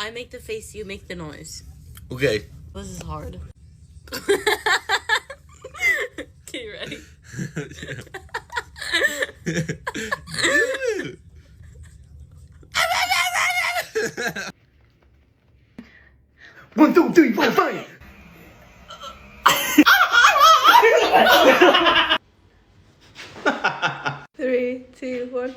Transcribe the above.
I make the face, you make the noise. Okay. This is hard. Okay, you ready? One, two, three, four, five. 3, 2, 1.